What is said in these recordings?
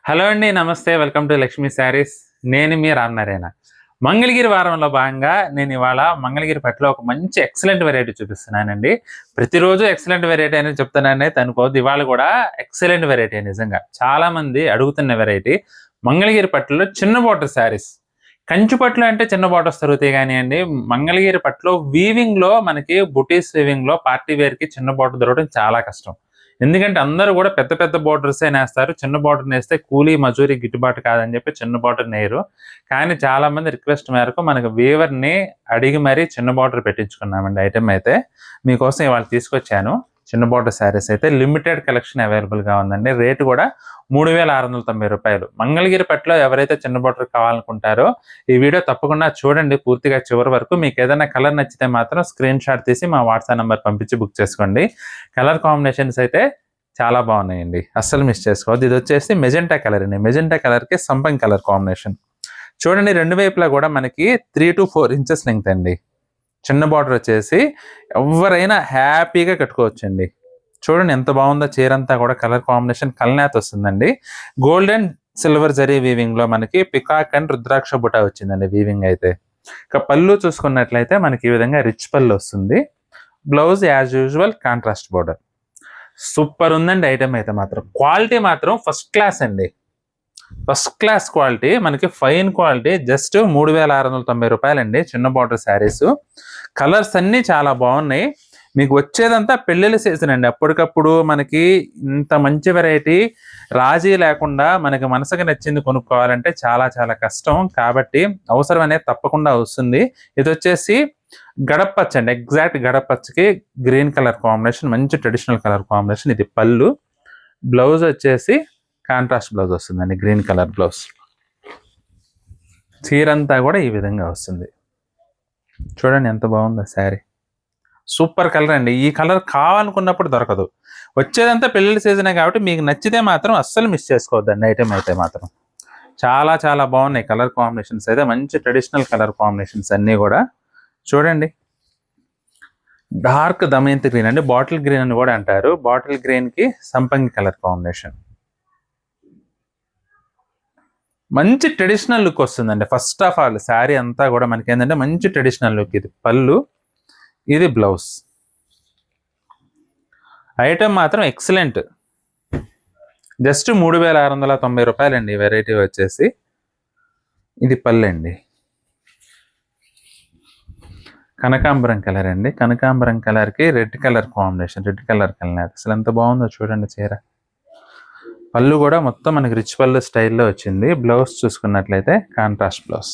Hello అండి, నమస్తే. Welcome to Lakshmi saris. నేను మీ రామనారాయణ. మంగళగిరి వారంలో భాగంగా నేను ఇవాళ మంగళగిరి పట్టులో ఒక మంచి ఎక్సలెంట్ వెరైటీ చూపిస్తున్నానండి. ప్రతిరోజు ఎక్సలెంట్ వెరైటీ అనేది చెప్తున్నానైతే అనుకోవద్దు. ఇవాళ కూడా ఎక్సలెంట్ వెరైటీ నిజంగా. చాలా మంది అడుగుతున్న వెరైటీ మంగళగిరి పట్టులో చిన్న బోర్డర్ శారీస్. కంచు పట్టులో అంటే చిన్న బోర్డర్స్ దొరుకుతాయి కానివ్వండి, మంగళగిరి పట్టులో వీవింగ్లో మనకి బుటీస్ వీవింగ్లో పార్టీ వేర్కి చిన్న బోర్డర్ దొరకడం చాలా కష్టం. ఎందుకంటే అందరూ కూడా పెద్ద పెద్ద బోర్డర్సే నేస్తారు. చిన్న బోర్డర్ నేస్తే కూలీ మజూరీ గిట్టుబాటు కాదని చెప్పి చిన్న బోర్డర్ నేయరు. కానీ చాలా మంది రిక్వెస్ట్ మేరకు మనకు వీవర్ని అడిగి మరీ చిన్న బోర్డర్ పెట్టించుకున్నామండి. ఐటమ్ అయితే మీకోసం ఇవాళ తీసుకొచ్చాను. చిన్న బోర్డర్ శారీస్ అయితే లిమిటెడ్ కలెక్షన్ అవైలబుల్గా ఉందండి. రేటు కూడా 3690 రూపాయలు. మంగళగిరి పట్టులో ఎవరైతే చిన్న బోర్డర్ కావాలనుకుంటారో ఈ వీడియో తప్పకుండా చూడండి పూర్తిగా చివరి వరకు. మీకు ఏదైనా కలర్ నచ్చితే మాత్రం స్క్రీన్ షాట్ తీసి మా వాట్సాప్ నెంబర్ పంపించి బుక్ చేసుకోండి. కలర్ కాంబినేషన్స్ అయితే చాలా బాగున్నాయండి, అస్సలు మిస్ చేసుకోవద్దు. ఇది వచ్చేసి మెజెంటా కలర్ అండి. మెజెంటా కలర్కి సంపంగి కలర్ కాంబినేషన్. చూడండి, రెండు వైపులా కూడా మనకి 3 to 4 ఇంచెస్ లెంగ్త్ అండి. చిన్న బార్డర్ వచ్చేసి ఎవరైనా హ్యాపీగా కట్టుకోవచ్చండి. చూడండి ఎంత బాగుందో. చీర అంతా కూడా కలర్ కాంబినేషన్ కల్నేత వస్తుందండి. Gold and silver zari weaving లో మనకి పికాక్ అండ్ రుద్రాక్ష బుటా వచ్చిందండి వీవింగ్ అయితే. ఇక పళ్ళు చూసుకున్నట్లయితే మనకి ఈ విధంగా రిచ్ పళ్ళు వస్తుంది. Blouse as usual contrast border. Super ఉందండి ఐటమ్ అయితే మాత్రం. క్వాలిటీ మాత్రం ఫస్ట్ క్లాస్ అండి. ఫస్ట్ క్లాస్ క్వాలిటీ, మనకి ఫైన్ క్వాలిటీ. జస్ట్ 3690 రూపాయలండి చిన్న బార్డర్ శారీస్. కలర్స్ అన్నీ చాలా బాగున్నాయి. మీకు వచ్చేదంతా పెళ్ళిళ్ళ సీజన్ అండి. అప్పటికప్పుడు మనకి ఇంత మంచి వెరైటీ రాజీ లేకుండా మనకి మనసుకు నచ్చింది కొనుక్కోవాలంటే చాలా చాలా కష్టం. కాబట్టి అవసరం అనేది తప్పకుండా వస్తుంది. ఇది వచ్చేసి గడపచ్చ అండి. ఎగ్జాక్ట్ గడపచ్చకి గ్రీన్ కలర్ కాంబినేషన్, మంచి ట్రెడిషనల్ కలర్ కాంబినేషన్. ఇది పళ్ళు. బ్లౌజ్ వచ్చేసి కాంట్రాస్ట్ బ్లౌజ్ వస్తుందండి, గ్రీన్ కలర్ బ్లౌజ్. చీర అంతా కూడా ఈ విధంగా వస్తుంది. చూడండి ఎంత బాగుందో శారీ. సూపర్ కలర్ అండి. ఈ కలర్ కావాలనుకున్నప్పుడు దొరకదు. వచ్చేదంతా పెళ్ళిళ్ళ సీజనే కాబట్టి మీకు నచ్చితే మాత్రం అస్సలు మిస్ చేసుకోవద్దండి ఐటమ్ అయితే మాత్రం. చాలా చాలా బాగున్నాయి కలర్ కాంబినేషన్స్ అయితే. మంచి ట్రెడిషనల్ కలర్ కాంబినేషన్స్ అన్నీ కూడా. చూడండి, డార్క్ దమయంతి గ్రీన్ అండి. బాటిల్ గ్రీన్ అని కూడా అంటారు. బాటిల్ గ్రీన్కి సంపంగి కలర్ కాంబినేషన్. మంచి ట్రెడిషనల్ లుక్ వస్తుందండి. ఫస్ట్ ఆఫ్ ఆల్ శారీ అంతా కూడా మనకి ఏంటంటే మంచి ట్రెడిషనల్ లుక్. ఇది పళ్ళు, ఇది బ్లౌజ్. ఐటమ్ మాత్రం ఎక్సలెంట్. జస్ట్ 3690 రూపాయలండి ఈ వెరైటీ వచ్చేసి. ఇది పళ్ళు అండి. కనకాంబరం కలర్ అండి. కనకాంబరం కలర్కి red colour combination. Red colour colour అసలు ఎంత బాగుందో చూడండి చీర. పళ్ళు కూడా మొత్తం మనకి రిచ్ పళ్ళు స్టైల్లో వచ్చింది. బ్లౌజ్ చూసుకున్నట్లయితే కాంట్రాస్ట్ బ్లౌజ్.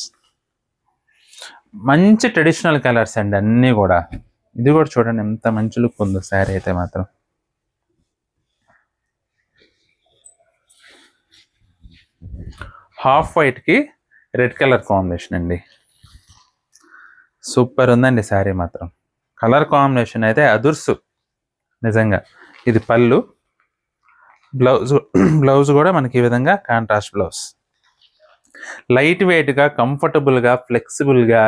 మంచి ట్రెడిషనల్ కలర్స్ అండి అన్నీ కూడా. ఇది కూడా చూడండి ఎంత మంచి లుక్ ఉందో శారీ అయితే మాత్రం. హాఫ్ వైట్కి రెడ్ కలర్ కాంబినేషన్ అండి. సూపర్ ఉందండి శారీ మాత్రం. కలర్ కాంబినేషన్ అయితే అదుర్సు నిజంగా. ఇది పళ్ళు. బ్లౌజ్ కూడా మనకి ఈ విధంగా కాంట్రాస్ట్ బ్లౌజ్. లైట్ వెయిట్గా, కంఫర్టబుల్గా, ఫ్లెక్సిబుల్గా,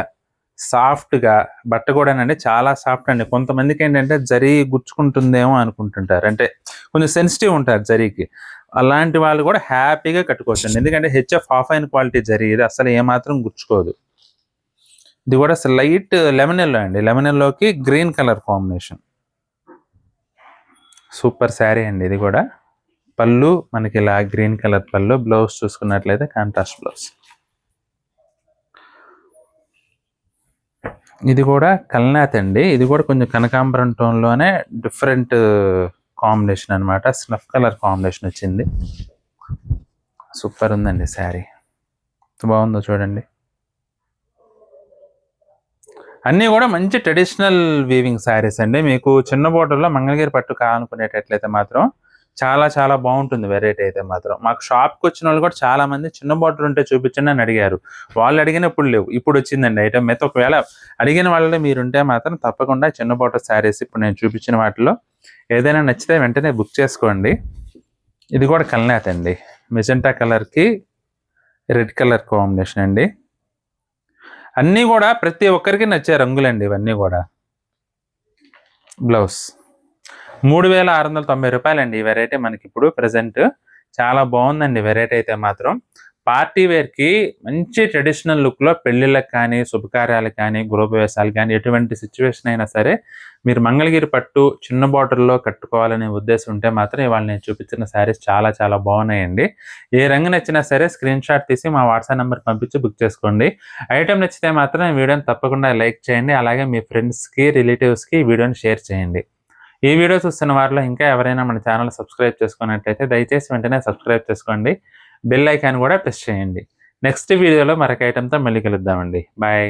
సాఫ్ట్గా. బట్ట కూడానండి చాలా సాఫ్ట్ అండి. కొంతమందికి ఏంటంటే జరీ గుచ్చుకుంటుందేమో అనుకుంటుంటారు, అంటే కొంచెం సెన్సిటివ్ ఉంటారు జరీకి. అలాంటి వాళ్ళు కూడా హ్యాపీగా కట్టుకోవచ్చండి. ఎందుకంటే హెచ్ఎఫ్ హాఫ్ అయిన క్వాలిటీ జరీ. ఇది అసలు ఏమాత్రం గుచ్చుకోదు. ఇది కూడా అసలు లైట్ లెమన్ ఎల్లో అండి. లెమన్ ఎల్లోకి green colour combination. Super sari అండి ఇది కూడా. పళ్ళు మనకి ఇలా గ్రీన్ కలర్ పళ్ళు. బ్లౌజ్ చూసుకున్నట్లయితే కాంట్రాస్ట్ బ్లౌజ్. ఇది కూడా కల్నాథ్ అండి. ఇది కూడా కొంచెం కనకాంబరం టోన్లోనే డిఫరెంట్ కాంబినేషన్ అనమాట. స్నఫ్ కలర్ కాంబినేషన్ వచ్చింది. సూపర్ ఉందండి శారీ. బాగుందో చూడండి. అన్నీ కూడా మంచి ట్రెడిషనల్ వీవింగ్ శారీస్ అండి. మీకు చిన్న బోర్డర్లో మంగళగిరి పట్టు కావాలనుకునేటట్లయితే మాత్రం చాలా చాలా బాగుంటుంది వెరైటీ అయితే మాత్రం. మాకు షాప్కి వచ్చిన వాళ్ళు కూడా చాలా మంది చిన్న బోర్డర్ ఉంటే చూపించండి అని అడిగారు. వాళ్ళు అడిగినప్పుడు లేవు, ఇప్పుడు వచ్చిందండి ఐటమ్ అయితే. ఒకవేళ అడిగిన వాళ్ళలో మీరుంటే మాత్రం తప్పకుండా చిన్న బోర్డర్ శారీస్ ఇప్పుడు నేను చూపించిన వాటిలో ఏదైనా నచ్చితే వెంటనే బుక్ చేసుకోండి. ఇది కూడా కల్నాథ్ అండి. మెజెంటా కలర్కి రెడ్ కలర్ కాంబినేషన్ అండి. అన్నీ కూడా ప్రతి ఒక్కరికి నచ్చే రంగులండి ఇవన్నీ కూడా. బ్లౌజ్ 3690 రూపాయలండి ఈ వెరైటీ మనకి ఇప్పుడు ప్రజెంట్. చాలా బాగుందండి వెరైటీ అయితే మాత్రం. పార్టీ వేర్‌కి మంచి ట్రెడిషనల్ లుక్‌లో పెళ్ళిళ్ళకి కానీ, శుభకార్యాలకు కానీ, గృహప్రవేశాలు కానీ ఎటువంటి సిట్యుయేషన్ అయినా సరే మీరు మంగళగిరి పట్టు చిన్న బార్డర్‌లో కట్టుకోవాలనే ఉద్దేశం ఉంటే మాత్రం ఇవాళ నేను చూపించిన శారీస్ చాలా చాలా బాగున్నాయండి. ఏ రంగు నచ్చినా సరే స్క్రీన్‌షాట్ తీసి మా వాట్సాప్ నంబర్‌కి పంపించి బుక్ చేసుకోండి. ఐటెమ్ నచ్చితే మాత్రం ఈ వీడియోని తప్పకుండా లైక్ చేయండి. అలాగే మీ ఫ్రెండ్స్‌కి, రిలేటివ్స్‌కి ఈ వీడియోని షేర్ చేయండి. ఈ వీడియో చూస్తున్న వారిలో ఇంకా ఎవరైనా మన ఛానల్ సబ్స్క్రైబ్ చేసుకున్నట్లయితే దయచేసి వెంటనే సబ్స్క్రైబ్ చేసుకోండి. బెల్ ఐకాన్ కూడా ప్రెస్ చేయండి. నెక్స్ట్ వీడియోలో మరొక ఐటెమ్‌తో మళ్ళీ కలుద్దామండి. బాయ్.